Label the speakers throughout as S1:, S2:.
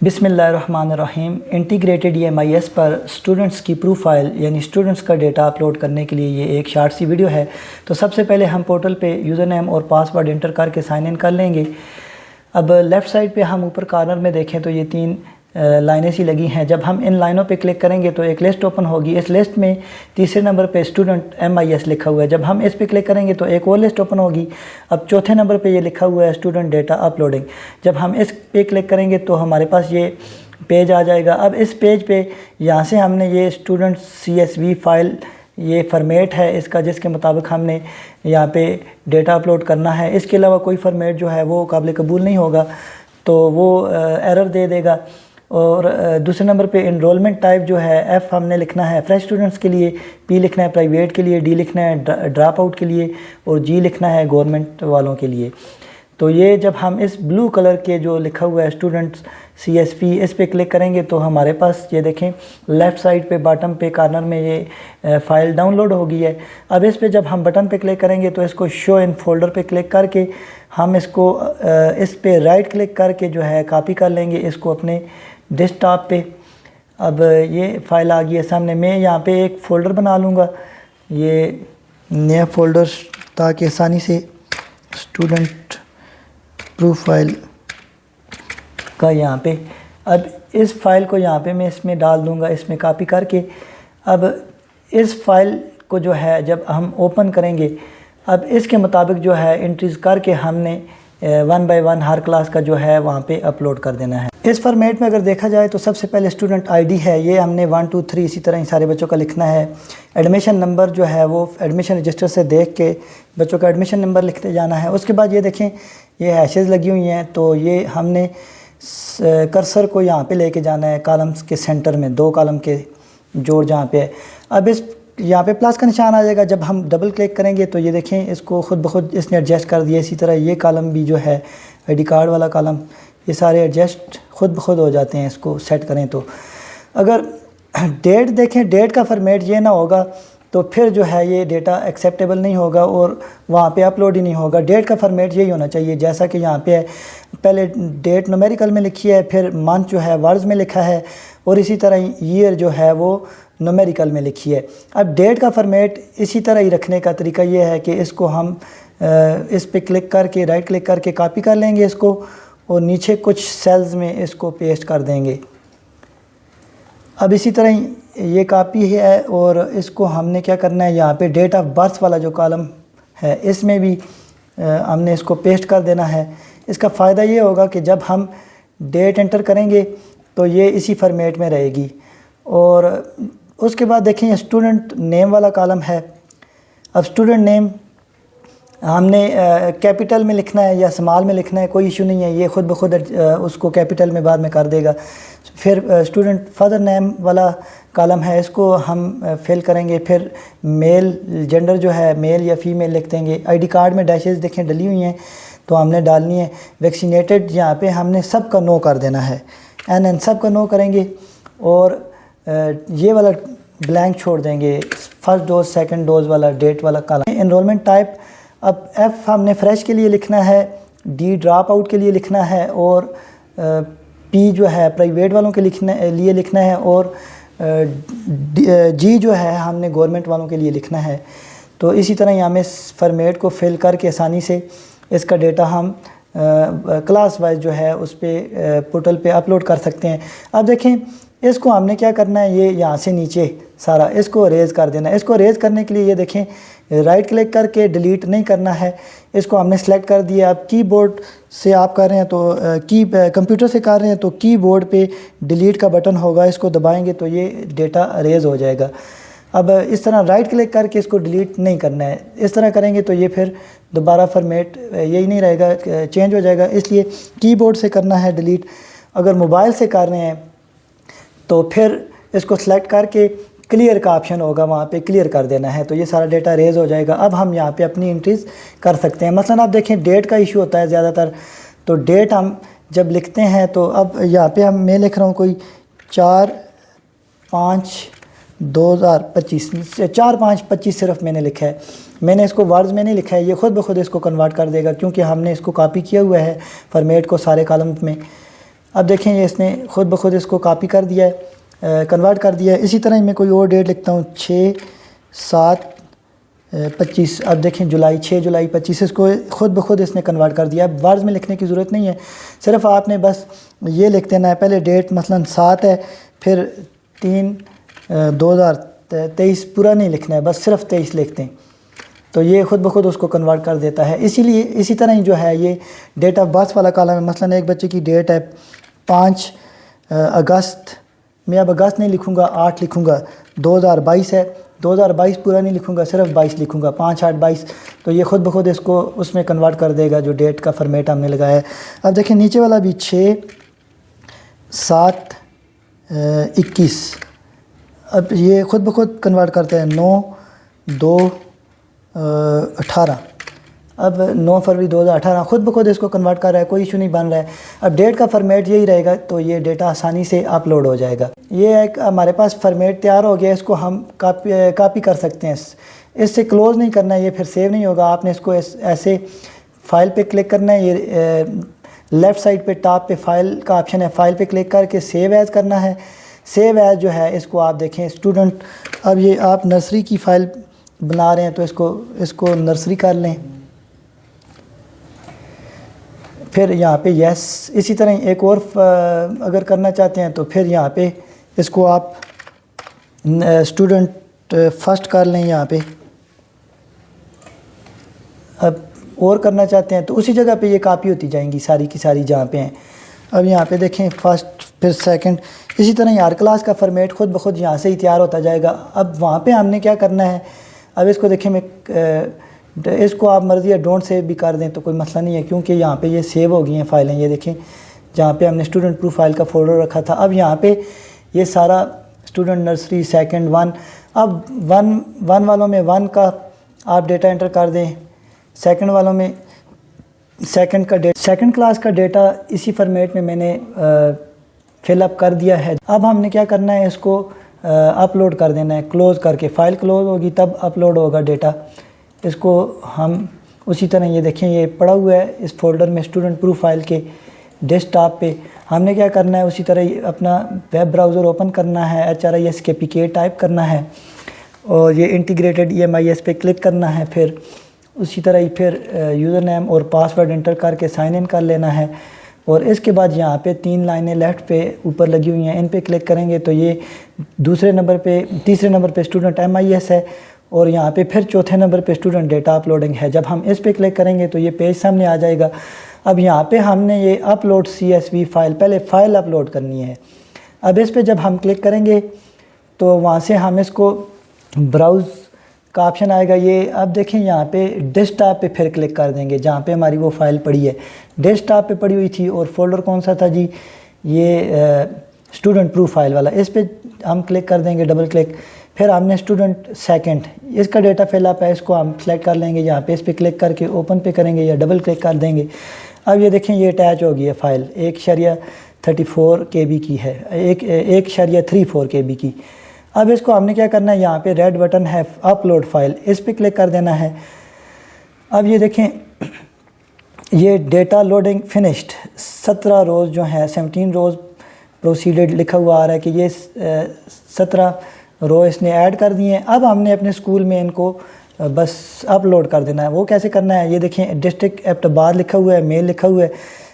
S1: बिस्मिल्लाहिर्रहमानिर्रहीम। Integrated EMIS पर students की प्रोफाइल यानी स्टूडेंट्स का डेटा अपलोड करने के लिए ये एक शार्ट सी वीडियो है। तो सबसे पहले हम पोर्टल पे यूज़र नेम और पासवर्ड इंटर करके साइन इन कर लेंगे। अब लेफ़्ट साइड पे हम ऊपर कॉर्नर में देखें तो ये तीन लाइनें सी लगी हैं। जब हम इन लाइनों पे क्लिक करेंगे तो एक लिस्ट ओपन होगी। इस लिस्ट में तीसरे नंबर पे स्टूडेंट MIS लिखा हुआ है। जब हम इस पे क्लिक करेंगे तो एक और लिस्ट ओपन होगी। अब चौथे नंबर पे ये लिखा हुआ है स्टूडेंट डेटा अपलोडिंग। जब हम इस पे क्लिक करेंगे तो हमारे पास ये पेज आ जाएगा। अब इस पेज पे यहाँ से हमने ये स्टूडेंट CSV फाइल ये फॉर्मेट है इसका, जिसके मुताबिक हमने यहाँ पे डेटा अपलोड करना है। इसके अलावा कोई फॉर्मेट जो है वो काबिल कबूल नहीं होगा, तो वो एरर दे देगा। और दूसरे नंबर पे इनरोलमेंट टाइप जो है F हमने लिखना है फ्रेश स्टूडेंट्स के लिए, P लिखना है प्राइवेट के लिए, D लिखना है ड्रॉप आउट के लिए और G लिखना है गवर्नमेंट वालों के लिए। तो ये जब हम इस ब्लू कलर के जो लिखा हुआ है स्टूडेंट्स CSV इस पे क्लिक करेंगे तो हमारे पास ये देखें लेफ़्ट साइड पे बॉटम पे कॉर्नर में ये फ़ाइल डाउनलोड हो गई है। अब इस पे जब हम बटन पे क्लिक करेंगे तो इसको शो इन फोल्डर पे क्लिक करके हम इसको इस पे राइट क्लिक करके जो है कॉपी कर लेंगे इसको अपने डेस्कटॉप पे। अब ये फ़ाइल आ गई है सामने। मैं यहाँ पे एक फ़ोल्डर बना लूँगा, ये नया फ़ोल्डर, ताकि आसानी से स्टूडेंट प्रोफाइल का यहाँ पे। अब इस फ़ाइल को यहाँ पे मैं इसमें डाल दूँगा, इसमें कॉपी करके। अब इस फ़ाइल को जो है जब हम ओपन करेंगे, अब इसके मुताबिक जो है एंट्रीज़ करके हमने 1 बाय 1 हर क्लास का जो है वहाँ पे अपलोड कर देना है। इस फॉर्मेट में अगर देखा जाए तो सबसे पहले स्टूडेंट ID है, ये हमने 1 2 3 इसी तरह ही सारे बच्चों का लिखना है। एडमिशन नंबर जो है वो एडमिशन रजिस्टर से देख के बच्चों का एडमिशन नंबर लिखते जाना है। उसके बाद ये देखें ये हैशेज़ लगी हुई हैं, तो ये हमने कर्सर को यहाँ पे लेके जाना है कॉलम्स के सेंटर में, 2 कॉलम के जोड़ जहाँ पे है। अब इस यहाँ पे प्लस का निशान आ जाएगा। जब हम डबल क्लिक करेंगे तो ये देखें इसको खुद ब खुद इसने एडजस्ट कर दिया। इसी तरह ये कॉलम भी जो है ID कार्ड वाला कॉलम, ये सारे एडजस्ट खुद ब खुद हो जाते हैं इसको सेट करें तो। अगर डेट देखें, डेट का फॉर्मेट ये ना होगा तो फिर जो है ये डेटा एक्सेप्टेबल नहीं होगा और वहाँ पे अपलोड ही नहीं होगा। डेट का फॉर्मेट यही होना चाहिए जैसा कि यहाँ पे है। पहले डेट न्यूमेरिकल में लिखी है, फिर मंथ जो है वर्ड्स में लिखा है और इसी तरह ईयर जो है वो न्यूमेरिकल में लिखी है। अब डेट का फॉर्मेट इसी तरह ही रखने का तरीका ये है कि इसको हम इस पे क्लिक करके राइट क्लिक करके कॉपी कर लेंगे इसको और नीचे कुछ सेल्स में इसको पेस्ट कर देंगे। अब इसी तरह ये कॉपी है और इसको हमने क्या करना है, यहाँ पे डेट ऑफ बर्थ वाला जो कॉलम है इसमें भी हमने इसको पेस्ट कर देना है। इसका फ़ायदा ये होगा कि जब हम डेट एंटर करेंगे तो ये इसी फॉर्मेट में रहेगी। और उसके बाद देखें ये स्टूडेंट नेम वाला कॉलम है। अब स्टूडेंट नेम हमने कैपिटल में लिखना है या स्मॉल में लिखना है, कोई इशू नहीं है, ये खुद ब खुद उसको कैपिटल में बाद में कर देगा। फिर स्टूडेंट फादर नेम वाला कॉलम है, इसको हम फिल करेंगे। फिर मेल जेंडर जो है मेल या फीमेल लिख देंगे। ID कार्ड में डैशेस देखें डली हुई हैं तो हमने डालनी है। वैक्सीनेटेड यहाँ पे हमने सब का नो कर देना है, NN सब का नो करेंगे और ये वाला ब्लैंक छोड़ देंगे, फर्स्ट डोज सेकंड डोज वाला डेट वाला कॉलम। एनरोलमेंट टाइप अब F हमने फ्रेश के लिए लिखना है, D ड्रॉप आउट के लिए लिखना है और P जो है प्राइवेट वालों के लिए लिखना है और G जो है हमने गवर्नमेंट वालों के लिए लिखना है। तो इसी तरह ही हमें इस फॉर्मेट को फिल करके आसानी से इसका डेटा हम क्लास वाइज जो है उस पर पोर्टल पे अपलोड कर सकते हैं। अब देखें इसको हमने क्या करना है, ये यहाँ से नीचे सारा इसको रेज़ कर देना है। इसको रेज़ करने के लिए ये देखें राइट क्लिक करके डिलीट नहीं करना है, इसको हमने सेलेक्ट कर दिया। अब कीबोर्ड से आप कर रहे हैं तो कंप्यूटर से कर रहे हैं तो कीबोर्ड पे डिलीट का बटन होगा, इसको दबाएंगे तो ये डेटा रेज़ हो जाएगा। अब इस तरह राइट क्लिक करके इसको डिलीट नहीं करना है, इस तरह करेंगे तो ये फिर दोबारा फॉर्मेट यही नहीं रहेगा, चेंज हो जाएगा। इसलिए कीबोर्ड से करना है डिलीट। अगर मोबाइल से कर रहे हैं तो फिर इसको सेलेक्ट करके क्लियर का ऑप्शन होगा, वहाँ पे क्लियर कर देना है तो ये सारा डेटा रेज़ हो जाएगा। अब हम यहाँ पे अपनी एंट्रीज़ कर सकते हैं। मसलन आप देखें डेट का इशू होता है ज़्यादातर, तो डेट हम जब लिखते हैं तो अब यहाँ पे मैं लिख रहा हूँ कोई 4/5/2025 4/5/25 सिर्फ मैंने लिखा है। मैंने इसको वर्ड्स में नहीं लिखा है, ये खुद ब खुद इसको कन्वर्ट कर देगा क्योंकि हमने इसको कॉपी किया हुआ है फॉर्मेट को सारे कॉलम्स में। अब देखें ये इसने ख़ुद ब खुद इसको कॉपी कर दिया है, कन्वर्ट कर दिया है। इसी तरह मैं कोई और डेट लिखता हूँ 6/7/25। अब देखें जुलाई, 6 जुलाई 25, इसको ख़ुद ब खुद इसने कन्वर्ट कर दिया। अब वर्ड्स में लिखने की ज़रूरत नहीं है, सिर्फ आपने बस ये लिख देना है। पहले डेट मसलन 7 है, फिर 3/2023 पूरा नहीं लिखना है, बस सिर्फ 23 लिखते हैं तो ये ख़ुद ब खुद उसको कन्वर्ट कर देता है। इसीलिए इसी तरह ही जो है ये डेट ऑफ बर्थ वाला कॉलम है। मसलन एक बच्चे की डेट है 5 अगस्त, मैं अब अगस्त नहीं लिखूँगा, 8 लिखूँगा। 2022 है, 2022 पूरा नहीं लिखूँगा, सिर्फ 22 लिखूँगा, 5/8/22। तो ये ख़ुद ब खुद इसको उसमें कन्वर्ट कर देगा जो डेट का फॉर्मेट हमने लगाया है। अब देखिए नीचे वाला भी 6/7/21, अब ये ख़ुद ब खुद कन्वर्ट करते हैं 9/2/18। अब 9 फरवरी 2018 ख़ुद ब खुद इसको कन्वर्ट कर रहा है, कोई इशू नहीं बन रहा है। अब डेट का फॉर्मेट यही रहेगा तो ये डेटा आसानी से अपलोड हो जाएगा। ये एक हमारे पास फॉर्मेट तैयार हो गया, इसको हम कॉपी कर सकते हैं। इससे क्लोज़ नहीं करना है, ये फिर सेव नहीं होगा। आपने इसको ऐसे फ़ाइल पे क्लिक करना है, ये लेफ़्ट साइड पे टॉप पे फ़ाइल का ऑप्शन है, फ़ाइल पे क्लिक करके सेव एज़ करना है। सेव एज़ जो है इसको आप देखें स्टूडेंट, अब ये आप नर्सरी की फ़ाइल बना रहे हैं तो इसको नर्सरी कर लें। फिर यहाँ पे यस, इसी तरह एक और अगर करना चाहते हैं तो फिर यहाँ पे इसको आप स्टूडेंट फर्स्ट कर लें यहाँ पे। अब और करना चाहते हैं तो उसी जगह पे ये कॉपी होती जाएंगी सारी की सारी जहाँ पे हैं। अब यहाँ पे देखें फर्स्ट, फिर सेकंड, इसी तरह ही हर क्लास का फॉर्मेट ख़ुद ब खुद यहाँ से ही तैयार होता जाएगा। अब वहाँ पे हमने क्या करना है, अब इसको देखें मैं इसको आप मर्ज़ी है डोंट सेव भी कर दें तो कोई मसला नहीं है, क्योंकि यहाँ पे ये सेव हो गई हैं फ़ाइलें। ये देखें जहाँ पे हमने स्टूडेंट प्रोफाइल का फ़ोल्डर रखा था, अब यहाँ पे ये सारा स्टूडेंट नर्सरी सेकंड 1, अब 1 वालों में 1 का आप डेटा एंटर कर दें, सेकंड वालों में सेकंड का डेटा, सेकंड क्लास का डेटा इसी फॉर्मेट में मैंने फिलअप कर दिया है। अब हमने क्या करना है, इसको अपलोड कर देना है, क्लोज़ करके। फ़ाइल क्लोज़ होगी तब अपलोड होगा डेटा। इसको हम उसी तरह ये देखें ये पड़ा हुआ है इस फोल्डर में स्टूडेंट प्रोफाइल के डेस्कटॉप पे। हमने क्या करना है, उसी तरह ही अपना वेब ब्राउज़र ओपन करना है, HRISKPK टाइप करना है और ये इंटीग्रेटेड EMIS पे क्लिक करना है। फिर उसी तरह ही फिर यूज़र नेम और पासवर्ड इंटर करके साइन इन कर लेना है। और इसके बाद यहाँ पे 3 लाइनें लेफ़्ट पे ऊपर लगी हुई हैं, इन पे क्लिक करेंगे तो ये तीसरे नंबर पे स्टूडेंट MIS है और यहाँ पे फिर चौथे नंबर पे स्टूडेंट डेटा अपलोडिंग है। जब हम इस पे क्लिक करेंगे तो ये पेज सामने आ जाएगा। अब यहाँ पे हमने ये अपलोड CSV फ़ाइल, पहले फ़ाइल अपलोड करनी है। अब इस पे जब हम क्लिक करेंगे तो वहाँ से हम इसको ब्राउज़ का ऑप्शन आएगा। ये अब देखें यहाँ पे डेस्कटॉप पे फिर क्लिक कर देंगे जहाँ पे हमारी वो फ़ाइल पड़ी है, डेस्कटॉप पे पड़ी हुई थी। और फोल्डर कौन सा था जी, ये स्टूडेंट प्रोफाइल वाला। इस पे हम क्लिक कर देंगे, डबल क्लिक। फिर हमने स्टूडेंट सेकंड, इसका डेटा फिलअप है, इसको हम सेलेक्ट कर लेंगे। यहाँ पे इस पर क्लिक करके ओपन पे करेंगे या डबल क्लिक कर देंगे। अब ये देखें ये अटैच हो गई है फ़ाइल, 1.34 KB की है, 1.34 KB की। अब इसको हमने क्या करना है, यहाँ पे रेड बटन है अपलोड फाइल, इस पर क्लिक कर देना है। अब ये देखें ये डेटा लोडिंग फिनिश्ड, 17 रोज़ जो है 17 रोज़ प्रोसीडेड लिखा हुआ आ रहा है कि ये 17 रो इसने ऐड कर दिए हैं। अब हमने अपने स्कूल में इनको बस अपलोड कर देना है। वो कैसे करना है, ये देखें डिस्ट्रिक्ट एबटाबाद लिखा हुआ है, मेल लिखा हुआ है,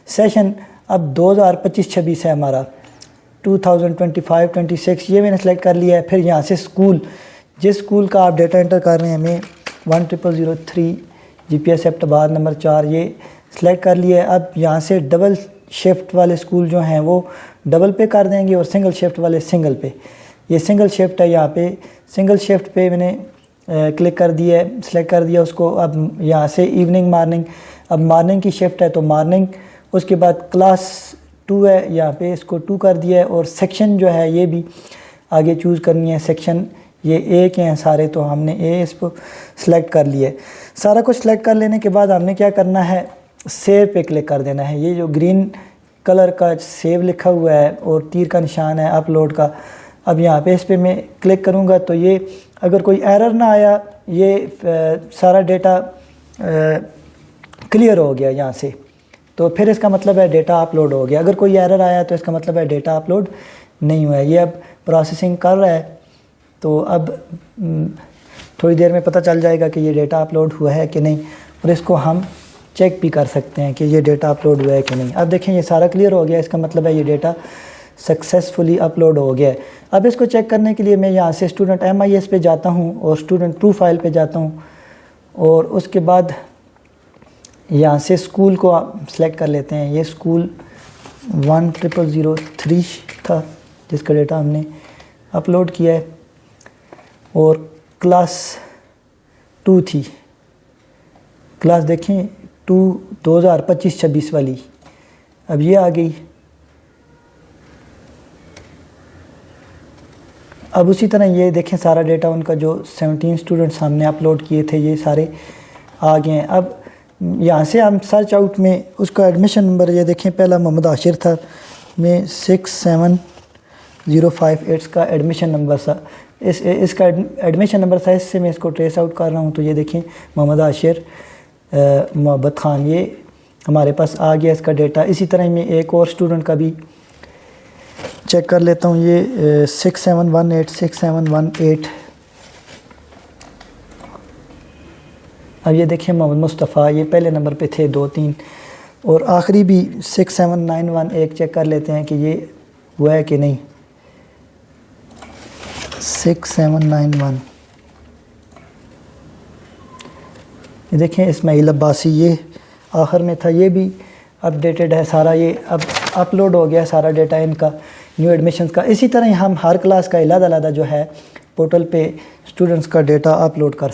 S1: सेशन अब 2025-26 है हमारा, 2025-26 ये मैंने सेलेक्ट कर लिया है। फिर यहाँ से स्कूल, जिस स्कूल का आप डेटा एंटर कर रहे हैं, मैं 1003 GPS एबटाबाद नंबर 4 ये सेलेक्ट कर लिया है। अब यहाँ से डबल शिफ्ट वाले स्कूल जो हैं वो डबल पे कर देंगे और सिंगल शिफ्ट वाले सिंगल पे। ये सिंगल शिफ्ट है, यहाँ पे सिंगल शिफ्ट पे मैंने क्लिक कर दिया है, सेलेक्ट कर दिया उसको। अब यहाँ से इवनिंग मॉर्निंग, अब मॉर्निंग की शिफ्ट है तो मॉर्निंग, उसके बाद क्लास 2 है, यहाँ पे इसको 2 कर दिया है। और सेक्शन जो है ये भी आगे चूज़ करनी है, सेक्शन ये ए के हैं सारे तो हमने ए इसको सेलेक्ट कर लिया है। सारा कुछ सेलेक्ट कर लेने के बाद हमने क्या करना है, सेव पे क्लिक कर देना है। ये जो ग्रीन कलर का सेव लिखा हुआ है और तीर का निशान है अपलोड का, अब यहाँ पे इस पे मैं क्लिक करूँगा तो ये अगर कोई एरर ना आया, ये सारा डेटा क्लियर हो गया यहाँ से। तो फिर इसका मतलब है डेटा अपलोड हो गया। अगर कोई एरर आया तो इसका मतलब है डेटा अपलोड नहीं हुआ है। ये अब प्रोसेसिंग कर रहा है, तो अब थोड़ी देर में पता चल जाएगा कि ये डेटा अपलोड हुआ है कि नहीं, और इसको हम चेक भी कर सकते हैं कि ये डेटा अपलोड हुआ है कि नहीं। अब देखें ये सारा क्लियर हो गया, इसका मतलब है ये डेटा सक्सेसफुली अपलोड हो गया है। अब इसको चेक करने के लिए मैं यहाँ से स्टूडेंट MIS पे जाता हूँ और स्टूडेंट प्रोफाइल पे जाता हूँ, और उसके बाद यहाँ से स्कूल को सिलेक्ट कर लेते हैं। ये स्कूल 10003 था जिसका डेटा हमने अपलोड किया है, और क्लास 2 थी। क्लास देखें 2 2025-26 वाली, अब ये आ गई। अब उसी तरह ये देखें सारा डेटा उनका जो 17 स्टूडेंट्स हमने अपलोड किए थे ये सारे आ गए हैं। अब यहाँ से हम सर्च आउट में उसका एडमिशन नंबर ये देखें, पहला मोहम्मद आशिर था, में 67058 का एडमिशन नंबर था। इसका एडमिशन नंबर था, इससे मैं इसको ट्रेस आउट कर रहा हूँ। तो ये देखें मोहम्मद आशिर मोहब्बत ख़ान, ये हमारे पास आ गया इसका डेटा। इसी तरह मैं एक और स्टूडेंट का भी चेक कर लेता हूँ। ये 6718 अब ये देखें मोहम्मद मुस्तफ़ा, ये पहले नंबर पे थे 2-3, और आखिरी भी 67911 एक चेक कर लेते हैं कि ये हुआ है कि नहीं। 6791 ये देखें इस्माइल अब्बासी, ये आखिर में था, ये भी अपडेटेड है सारा। ये अब अपलोड हो गया सारा डेटा इनका न्यू एडमिशन्स का। इसी तरह हम हर क्लास का अलग-अलग जो है पोर्टल पे स्टूडेंट्स का डेटा अपलोड कर सकते हैं।